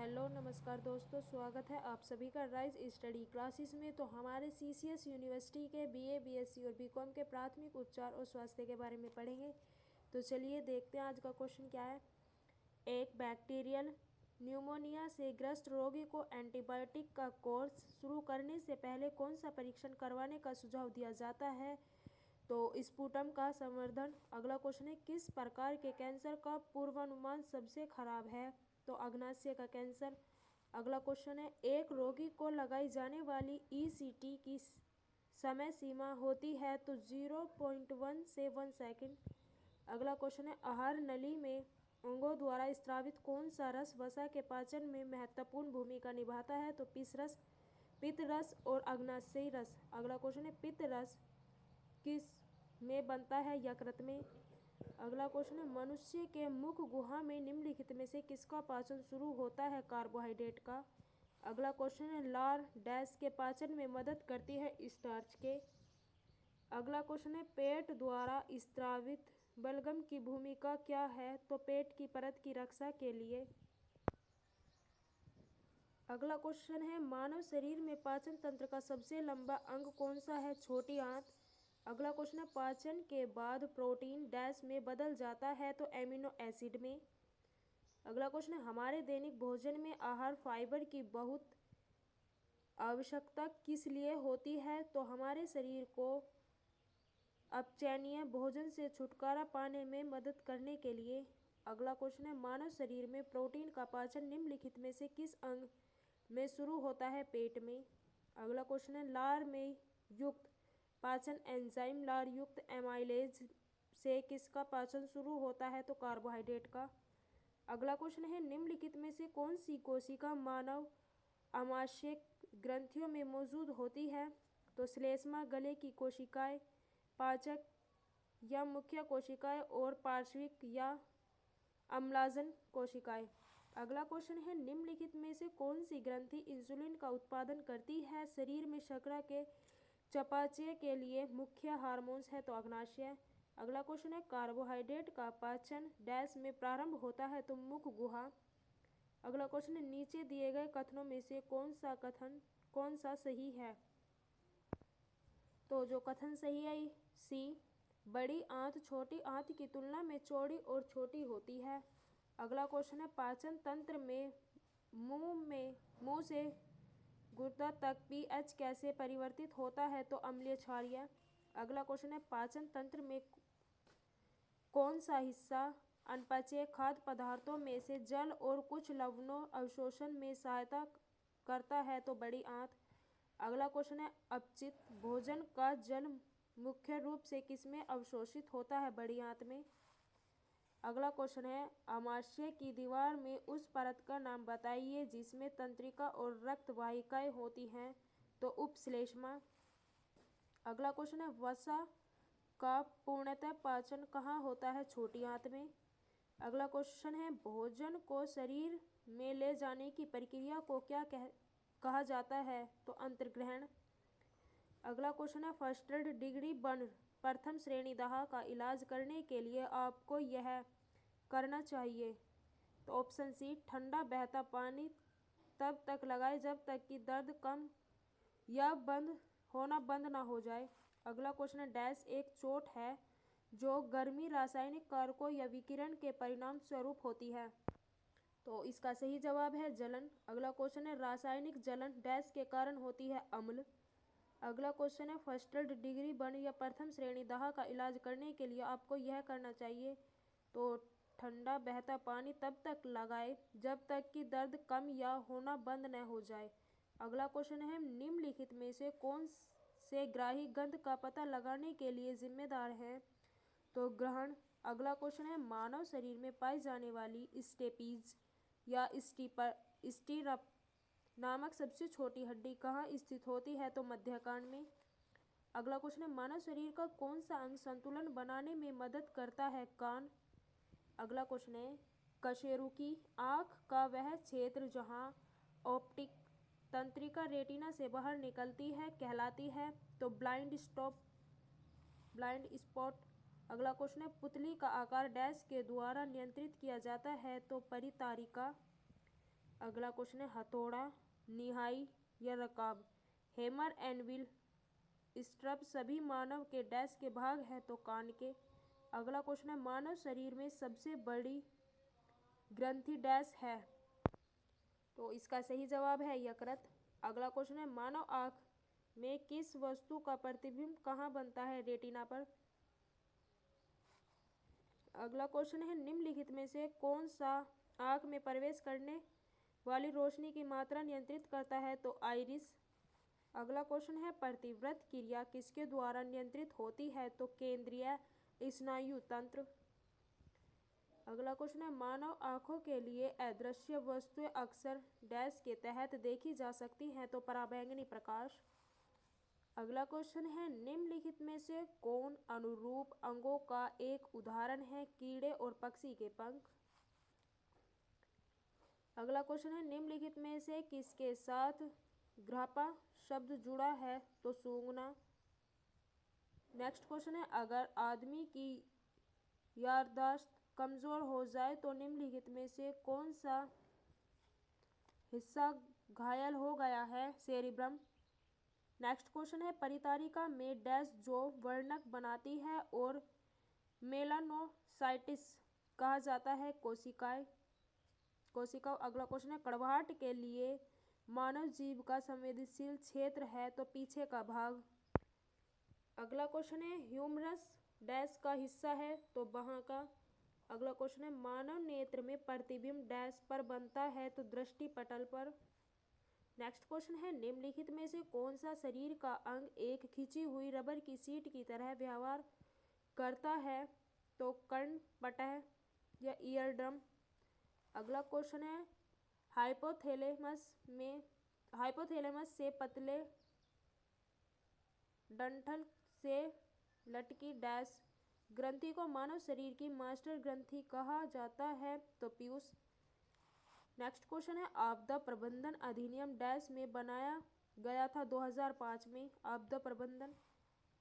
Hello नमस्कार दोस्तों, स्वागत है आप सभी का राइज स्टडी क्लासेस में। तो हमारे सीसीएस यूनिवर्सिटी के बीए, बीएससी और बीकॉम के प्राथमिक उपचार और स्वास्थ्य के बारे में पढ़ेंगे। तो चलिए देखते हैं आज का क्वेश्चन क्या है। एक बैक्टीरियल न्यूमोनिया से ग्रस्त रोगी को एंटीबायोटिक का कोर्स शुरू करने से पहले कौन सा परीक्षण करवाने का सुझाव दिया जाता है? तो स्पुटम का संवर्धन। अगला क्वेश्चन है, किस प्रकार के कैंसर का पूर्वानुमान सबसे खराब है? तो अग्नाशय का कैंसर। अगला क्वेश्चन है, एक रोगी को लगाई जाने वाली ईसीटी की समय सीमा होती है? तो 0.1 से 1 सेकंड। अगला क्वेश्चन है, आहार नली में अंगों द्वारा स्रावित कौन सा रस वसा के पाचन में महत्वपूर्ण भूमिका निभाता है? तो पित्त रस और अग्नाशयी रस। अगला क्वेश्चन है, पित्त रस किस में बनता है? यकृत में। अगला क्वेश्चन है, मनुष्य के मुख गुहा में निम्नलिखित में से किसका पाचन शुरू होता है? कार्बोहाइड्रेट का। अगला क्वेश्चन है, लार डैश के पाचन में मदद करती है? स्टार्च के। अगला क्वेश्चन है, पेट द्वारा स्रावित बलगम की भूमिका क्या है? तो पेट की परत की रक्षा के लिए। अगला क्वेश्चन है, मानव शरीर में पाचन तंत्र का सबसे लंबा अंग कौन सा है? छोटी आंत। अगला क्वेश्चन है, पाचन के बाद प्रोटीन डैश में बदल जाता है? तो एमिनो एसिड में। अगला क्वेश्चन है, हमारे दैनिक भोजन में आहार फाइबर की बहुत आवश्यकता किस लिए होती है? तो हमारे शरीर को अपचयनीय भोजन से छुटकारा पाने में मदद करने के लिए। अगला क्वेश्चन है, मानव शरीर में प्रोटीन का पाचन निम्नलिखित में से किस अंग में शुरू होता है? पेट में। अगला क्वेश्चन है, लार में युक्त पाचन एंजाइम लार युक्त एमाइलेज से किसका पाचन शुरू होता है? तो कार्बोहाइड्रेट का। अगला क्वेश्चन है, निम्नलिखित में से कौन सी कोशिका मानव आमाशय ग्रंथियों में मौजूद होती है? तो श्लेष्मा, गले की कोशिकाएं, पाचक या मुख्य कोशिकाएं और पार्श्विक या अम्लाजन कोशिकाएं। अगला क्वेश्चन है, निम्नलिखित में से कौन सी ग्रंथि इंसुलिन का उत्पादन करती है? शरीर में शर्करा के चयापचय के लिए मुख्य हार्मोन्स है? तो अग्नाशय। अगला क्वेश्चन है, कार्बोहाइड्रेट का पाचन डैश में प्रारंभ होता है? तो मुख गुहा। अगला क्वेश्चन है, नीचे दिए गए कथनों में से कौन सा सही है? तो जो कथन सही है सी, बड़ी आंत छोटी आंत की तुलना में चौड़ी और छोटी होती है। अगला क्वेश्चन है, पाचन तंत्र में मुंह से गुर्दा तक पीएच कैसे परिवर्तित होता है? तो अम्लीय क्षारीय। अगला क्वेश्चन है, पाचन तंत्र में कौन सा हिस्सा अनपचय खाद्य पदार्थों में से जल और कुछ लवणों अवशोषण में सहायता करता है? तो बड़ी आंत। अगला क्वेश्चन है, अपचित भोजन का जल मुख्य रूप से किसमें अवशोषित होता है? बड़ी आंत में। अगला क्वेश्चन है, आमाशय की दीवार में उस परत का नाम बताइए जिसमें तंत्रिका और रक्त वाहिकाएं होती हैं? तो उपश्लेष्मा। अगला क्वेश्चन है, वसा का पूर्णतः पाचन कहाँ होता है? छोटी आंत में। अगला क्वेश्चन है, भोजन को शरीर में ले जाने की प्रक्रिया को क्या कहा जाता है? तो अंतर्ग्रहण। अगला क्वेश्चन है, फर्स्ट डिग्री बर्न प्रथम श्रेणी दाह का इलाज करने के लिए आपको यह करना चाहिए? तो ऑप्शन सी, ठंडा बहता पानी तब तक लगाए जब तक कि दर्द कम या बंद ना हो जाए। अगला क्वेश्चन है, डैश एक चोट है जो गर्मी रासायनिक कारकों या विकिरण के परिणाम स्वरूप होती है? तो इसका सही जवाब है जलन। अगला क्वेश्चन है, रासायनिक जलन डैश के कारण होती है? अम्ल। अगला क्वेश्चन है, फर्स्ट डिग्री बर्न या प्रथम श्रेणी दाह का इलाज करने के लिए आपको यह करना चाहिए? तो ठंडा बहता पानी तब तक लगाए जब तक कि दर्द कम या होना बंद न हो जाए। अगला क्वेश्चन है, निम्नलिखित में से कौन से ग्राही गंध का पता लगाने के लिए जिम्मेदार हैं? तो ग्रहण। अगला क्वेश्चन है, मानव शरीर में पाई जाने वाली स्टेपीज या स्टीरप नामक सबसे छोटी हड्डी कहाँ स्थित होती है? तो मध्यकान में। अगला क्वेश्चन है, मानव शरीर का कौन सा अंग संतुलन बनाने में मदद करता है? कान। अगला क्वेश्चन है, कशेरुकी आँख का वह क्षेत्र जहाँ ऑप्टिक तंत्रिका रेटिना से बाहर निकलती है कहलाती है? तो ब्लाइंड स्पॉट। अगला क्वेश्चन है, पुतली का आकार डैश के द्वारा नियंत्रित किया जाता है? तो परितारिका। अगला क्वेश्चन है हथौड़ा, निहाई या रकाब। हैमर एंड व्हील, स्ट्रप सभी मानव के डैश के भाग हैं तो कान के। अगला क्वेश्चन है मानव शरीर में सबसे बड़ी ग्रंथि डैश है, तो इसका सही जवाब है यकृत। अगला क्वेश्चन है मानव आँख में किस वस्तु का प्रतिबिंब कहाँ बनता है, रेटिना पर। अगला क्वेश्चन है निम्नलिखित में से कौन सा आँख में प्रवेश करने वाली रोशनी की मात्रा नियंत्रित करता है, तो आइरिस। अगला क्वेश्चन है प्रतिव्रत क्रिया किसके द्वारा नियंत्रित होती है, तो केंद्रीय स्नायु तंत्र। अगला क्वेश्चन है मानव आँखों के लिए अदृश्य वस्तुएं अक्सर डैश के तहत देखी जा सकती हैं, तो पराबैंगनी प्रकाश। अगला क्वेश्चन है निम्नलिखित में से कौन अनुरूप अंगों का एक उदाहरण है, कीड़े और पक्षी के पंख। अगला क्वेश्चन है निम्नलिखित में से किसके साथ घ्रापा शब्द जुड़ा है, तो सूंघना। नेक्स्ट क्वेश्चन है अगर आदमी की याददाश्त कमजोर हो जाए तो निम्नलिखित में से कौन सा हिस्सा घायल हो गया है, सेरिब्रम। नेक्स्ट क्वेश्चन है परितारिका में डैश जो वर्णक बनाती है और मेलानोसाइटिस कहा जाता है, कोशिकाएं। अगला क्वेश्चन है कड़वाहट के लिए मानव जीभ का संवेदनशील क्षेत्र है, तो पीछे का भाग। अगला क्वेश्चन है ह्यूमरस डैश का हिस्सा है, तो बाहां का। अगला क्वेश्चन है मानव नेत्र में प्रतिबिंब डैश पर बनता है, तो दृष्टि पटल पर। नेक्स्ट क्वेश्चन है निम्नलिखित में से कौन सा शरीर का अंग एक खिंची हुई रबर की सीट की तरह व्यवहार करता है, तो कर्णपटह या ईयरड्रम। अगला क्वेश्चन है हाइपोथैलेमस से पतले डंठल से लटकी डैश ग्रंथि को मानव शरीर की मास्टर ग्रंथि कहा जाता है, तो पीयूष। नेक्स्ट क्वेश्चन है आपदा प्रबंधन अधिनियम डैश में बनाया गया था, 2005 में, आपदा प्रबंधन।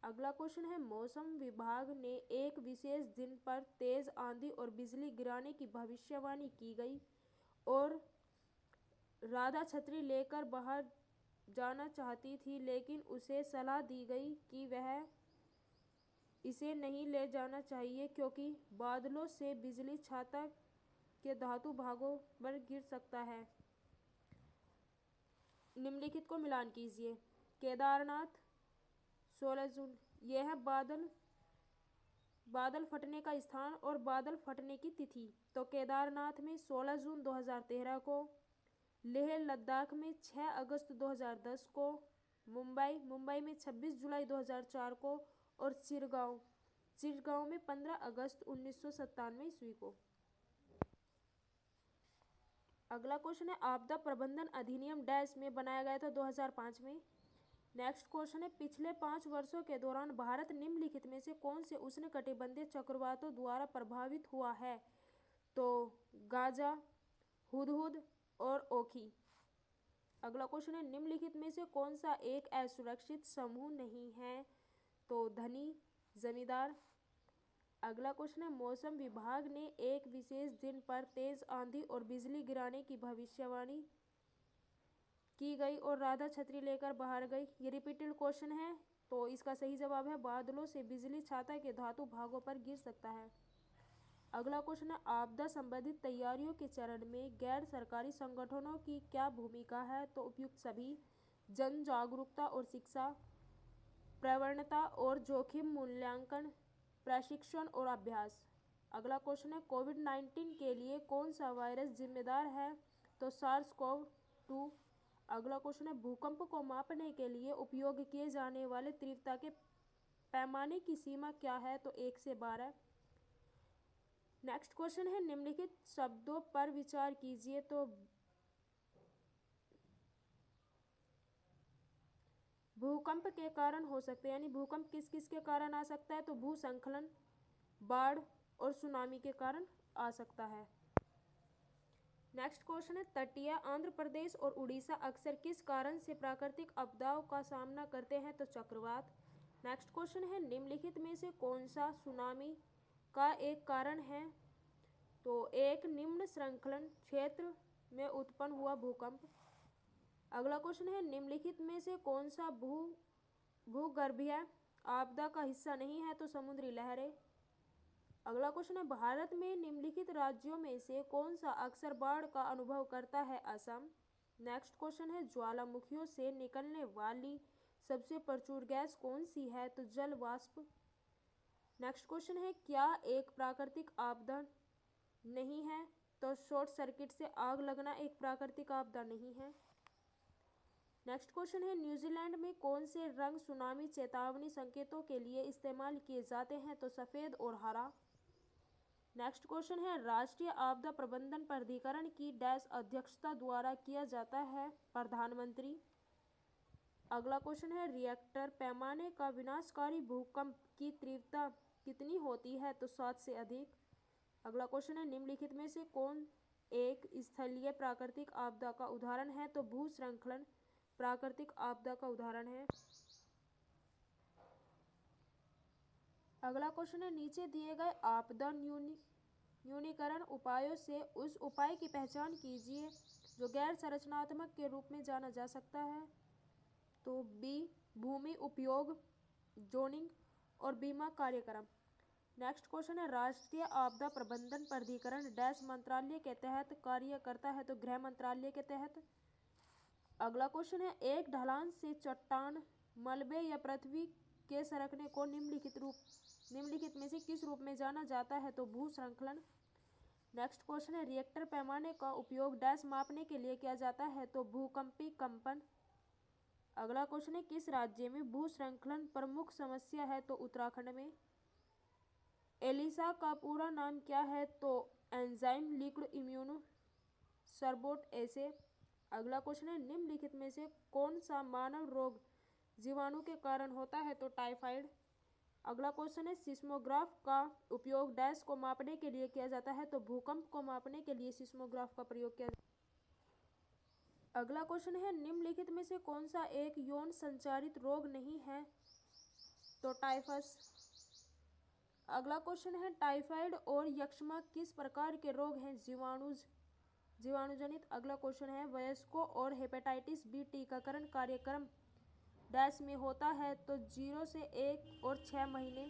अगला क्वेश्चन है मौसम विभाग ने एक विशेष दिन पर तेज आंधी और बिजली गिरने की भविष्यवाणी की गई और राधा छतरी लेकर बाहर जाना चाहती थी, लेकिन उसे सलाह दी गई कि वह इसे नहीं ले जाना चाहिए क्योंकि बादलों से बिजली छाता के धातु भागों पर गिर सकता है। निम्नलिखित को मिलान कीजिए। केदारनाथ 16 जून, यह है बादल फटने का स्थान और बादल फटने की तिथि। तो केदारनाथ में 16 जून 2013 को, लेह लद्दाख में 6 अगस्त 2010 को, मुंबई में 26 जुलाई 2004 को और चिरगांव में 15 अगस्त 1997 ईस्वी को। अगला क्वेश्चन है आपदा प्रबंधन अधिनियम डैश में बनाया गया था, 2005 में। नेक्स्ट क्वेश्चन है पिछले 5 वर्षों के दौरान भारत निम्नलिखित में से कौन से उष्णकटिबंधीय चक्रवातों द्वारा प्रभावित हुआ है, तो गाजा, हुदहुद और ओखी। अगला क्वेश्चन है निम्नलिखित में से कौन सा एक असुरक्षित समूह नहीं है, तो धनी जमींदार। अगला क्वेश्चन है मौसम विभाग ने एक विशेष दिन पर तेज आंधी और बिजली गिरने की भविष्यवाणी की गई और राधा छतरी लेकर बाहर गई। ये रिपीटेड क्वेश्चन है, तो इसका सही जवाब है बादलों से बिजली छाता के धातु भागों पर गिर सकता है। अगला क्वेश्चन है आपदा संबंधित तैयारियों के चरण में गैर सरकारी संगठनों की क्या भूमिका है, तो उपयुक्त सभी। जन जागरूकता और शिक्षा, प्रवणता और जोखिम मूल्यांकन, प्रशिक्षण और अभ्यास। अगला क्वेश्चन है कोविड-19 के लिए कौन सा वायरस जिम्मेदार है, तो SARS-CoV-2। अगला क्वेश्चन है भूकंप को मापने के लिए उपयोग किए जाने वाले तीव्रता के पैमाने की सीमा क्या है, तो 1 से 12। नेक्स्ट क्वेश्चन है निम्नलिखित शब्दों पर विचार कीजिए, तो भूकंप के कारण हो सकते हैं, यानी भूकंप किस किस के कारण आ सकता है, तो भूस्खलन, बाढ़ और सुनामी के कारण आ सकता है। नेक्स्ट क्वेश्चन है तटीय आंध्र प्रदेश और उड़ीसा अक्सर किस कारण से प्राकृतिक आपदाओं का सामना करते हैं, तो चक्रवात। नेक्स्ट क्वेश्चन है निम्नलिखित में से कौन सा सुनामी का एक कारण है, तो एक निम्न श्रृंखलन क्षेत्र में उत्पन्न हुआ भूकंप। अगला क्वेश्चन है निम्नलिखित में से कौन सा भूगर्भीय आपदा का हिस्सा नहीं है? तो समुद्री लहरें। अगला क्वेश्चन है भारत में निम्नलिखित राज्यों में से कौन सा अक्सर बाढ़ का अनुभव करता है? असम। नेक्स्ट क्वेश्चन है ज्वालामुखियों से निकलने वाली सबसे प्रचुर गैस कौन सी है? तो जल वाष्प। नेक्स्ट क्वेश्चन है क्या एक प्राकृतिक आपदा नहीं है? तो शॉर्ट सर्किट से आग लगना एक प्राकृतिक आपदा नहीं है। नेक्स्ट क्वेश्चन है न्यूजीलैंड में कौन से रंग सुनामी चेतावनी संकेतों के लिए इस्तेमाल किए जाते हैं? तो सफ़ेद और हरा। नेक्स्ट क्वेश्चन है राष्ट्रीय आपदा प्रबंधन प्राधिकरण की डैश अध्यक्षता द्वारा किया जाता है? प्रधानमंत्री। अगला क्वेश्चन है रिएक्टर पैमाने का विनाशकारी भूकंप की तीव्रता कितनी होती है? तो 7 से अधिक। अगला क्वेश्चन है निम्नलिखित में से कौन एक स्थलीय प्राकृतिक आपदा का उदाहरण है? तो भूस्खलन प्राकृतिक आपदा का उदाहरण है। अगला क्वेश्चन है नीचे दिए गए आपदा न्यूनीकरण उपायों से उस उपाय की पहचान कीजिए जो गैर संरचनात्मक के रूप में जाना जा सकता है। तो बी भूमि उपयोग जोनिंग और बीमा कार्यक्रम। नेक्स्ट क्वेश्चन है राष्ट्रीय आपदा प्रबंधन प्राधिकरण डैश मंत्रालय के तहत कार्य करता है? तो गृह मंत्रालय के तहत। अगला क्वेश्चन है एक ढलान से चट्टान मलबे या पृथ्वी के सरकने को निम्नलिखित में से किस रूप में जाना जाता है? तो भूस्खलन। नेक्स्ट क्वेश्चन है रिएक्टर पैमाने का उपयोग डैश मापने के लिए किया जाता है? तो भूकंपी कंपन। अगला क्वेश्चन है किस राज्य में भूस्खलन प्रमुख समस्या है? तो उत्तराखंड में। एलिसा का पूरा नाम क्या है? तो एंजाइम लिक्विड इम्यूनो सर्बोट एसे। अगला क्वेश्चन है निम्नलिखित में से कौन सा मानव रोग जीवाणु के कारण होता है? तो टाइफाइड। अगला क्वेश्चन है सिस्मोग्राफ का उपयोग डैश को मापने के लिए किया जाता है? तो भूकंप को मापने के लिए सिस्मोग्राफ का प्रयोग किया जाता है। अगला क्वेश्चन है निम्नलिखित में से कौन सा एक यौन संचारित रोग नहीं है? तो टाइफस। अगला क्वेश्चन है टाइफाइड और यक्ष्मा किस प्रकार के रोग हैं? जीवाणुजनित। अगला क्वेश्चन है वयस्कों और हेपेटाइटिस बी टीकाकरण कार्यक्रम डैश में होता है? तो 0 से 1 और 6 महीने।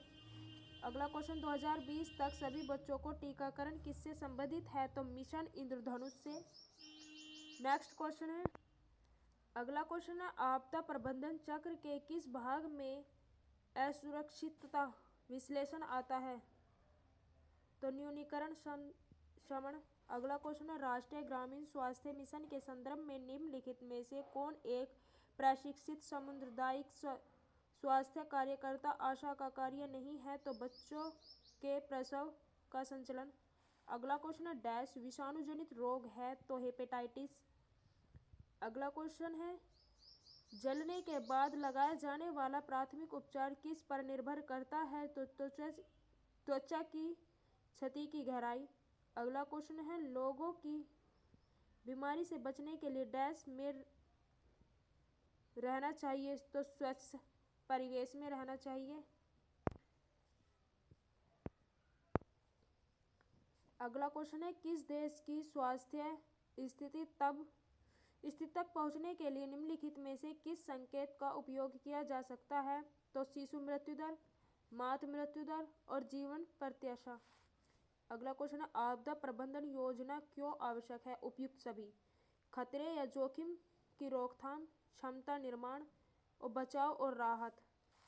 अगला क्वेश्चन 2020 तक सभी बच्चों को टीकाकरण किससे संबंधित है? तो मिशन इंद्रधनुष से। नेक्स्ट क्वेश्चन है अगला क्वेश्चन है आपदा प्रबंधन चक्र के किस भाग में असुरक्षितता विश्लेषण आता है? तो न्यूनीकरण शमन। अगला क्वेश्चन है राष्ट्रीय ग्रामीण स्वास्थ्य मिशन के संदर्भ में निम्नलिखित में से कौन एक प्रशिक्षित सामुदायिक स्वास्थ्य कार्यकर्ता आशा का कार्य नहीं है? तो बच्चों के प्रसव का संचालन। अगला क्वेश्चन है डैश विषाणुजनित रोग है? तो हेपेटाइटिस। अगला क्वेश्चन है जलने के बाद लगाया जाने वाला प्राथमिक उपचार किस पर निर्भर करता है? तो त्वचा की क्षति की गहराई। अगला क्वेश्चन है लोगों की बीमारी से बचने के लिए डैश में रहना चाहिए? तो स्वच्छ परिवेश में रहना चाहिए। अगला क्वेश्चन है किस देश की स्वास्थ्य स्थिति तक पहुंचने के लिए निम्नलिखित में से किस संकेत का उपयोग किया जा सकता है? तो शिशु मृत्यु दर, मातृ मृत्यु दर और जीवन प्रत्याशा। अगला क्वेश्चन है आपदा प्रबंधन योजना क्यों आवश्यक है? उपयुक्त सभी खतरे या जोखिम की रोकथाम, क्षमता निर्माण और बचाव और राहत।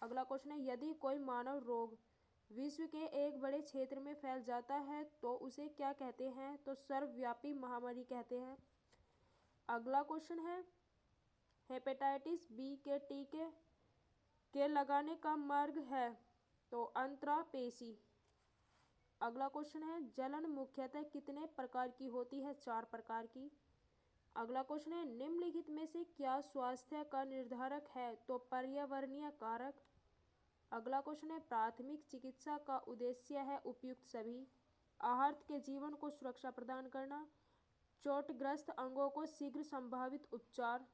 अगला क्वेश्चन है यदि कोई मानव रोग विश्व के एक बड़े क्षेत्र में फैल जाता है तो उसे क्या कहते हैं? तो सर्वव्यापी महामारी कहते हैं। अगला क्वेश्चन है हेपेटाइटिस बी के टीके के लगाने का मार्ग है? तो अंतरापेशी। अगला क्वेश्चन है जलन मुख्यतः कितने प्रकार की होती है? 4 प्रकार की। अगला क्वेश्चन है निम्नलिखित में से क्या स्वास्थ्य का निर्धारक है? तो पर्यावरणीय कारक। अगला क्वेश्चन है प्राथमिक चिकित्सा का उद्देश्य है? उपयुक्त सभी आहत के जीवन को सुरक्षा प्रदान करना, चोटग्रस्त अंगों को शीघ्र संभावित उपचार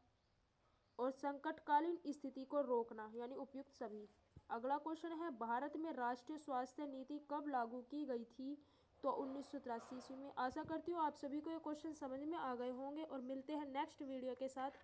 और संकटकालीन स्थिति को रोकना यानी उपयुक्त सभी। अगला क्वेश्चन है भारत में राष्ट्रीय स्वास्थ्य नीति कब लागू की गई थी? तो 1983 ईस्वी में। आशा करती हूँ आप सभी को ये क्वेश्चन समझ में आ गए होंगे और मिलते हैं नेक्स्ट वीडियो के साथ।